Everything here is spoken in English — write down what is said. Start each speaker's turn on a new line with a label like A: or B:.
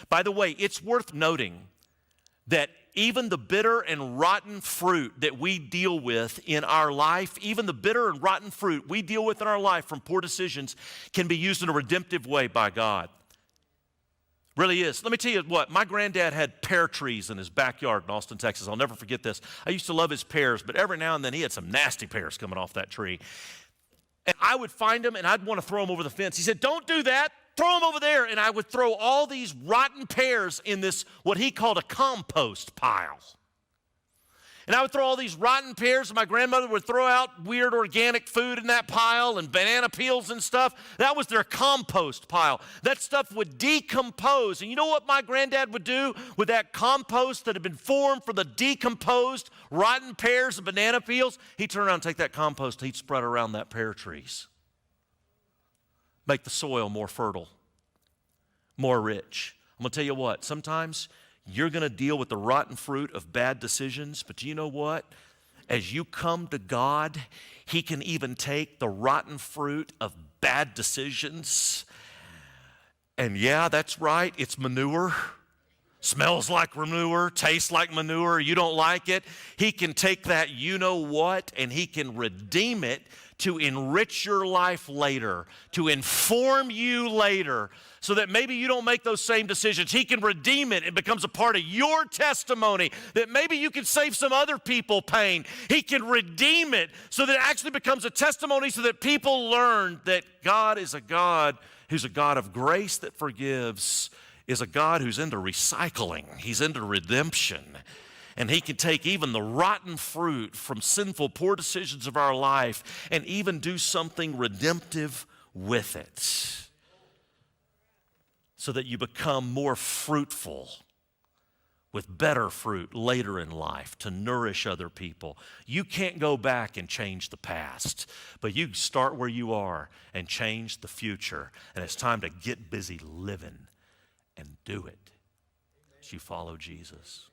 A: By the way, it's worth noting that even the bitter and rotten fruit that we deal with in our life, even the bitter and rotten fruit we deal with in our life from poor decisions can be used in a redemptive way by God. Really is. Let me tell you what, my granddad had pear trees in his backyard in Austin, Texas. I'll never forget this. I used to love his pears, but every now and then he had some nasty pears coming off that tree. And I would find them and I'd want to throw them over the fence. He said, don't do that. Throw them over there. And I would throw all these rotten pears in this, what he called a compost pile. And I would throw all these rotten pears, and my grandmother would throw out weird organic food in that pile and banana peels and stuff. That was their compost pile. That stuff would decompose. And you know what my granddad would do with that compost that had been formed from the decomposed rotten pears and banana peels? He'd turn around and take that compost, he'd spread around that pear trees. Make the soil more fertile, more rich. I'm going to tell you what, sometimes you're going to deal with the rotten fruit of bad decisions, but do you know what? As you come to God, He can even take the rotten fruit of bad decisions. And yeah, that's right, it's manure. Smells like manure, tastes like manure, you don't like it. He can take that you know what, and He can redeem it to enrich your life later, to inform you later, so that maybe you don't make those same decisions. He can redeem it. It becomes a part of your testimony that maybe you can save some other people pain. He can redeem it so that it actually becomes a testimony so that people learn that God is a God who's a God of grace that forgives, is a God who's into recycling. He's into redemption. And He can take even the rotten fruit from sinful, poor decisions of our life and even do something redemptive with it so that you become more fruitful with better fruit later in life to nourish other people. You can't go back and change the past, but you start where you are and change the future. And it's time to get busy living and do it as you follow Jesus.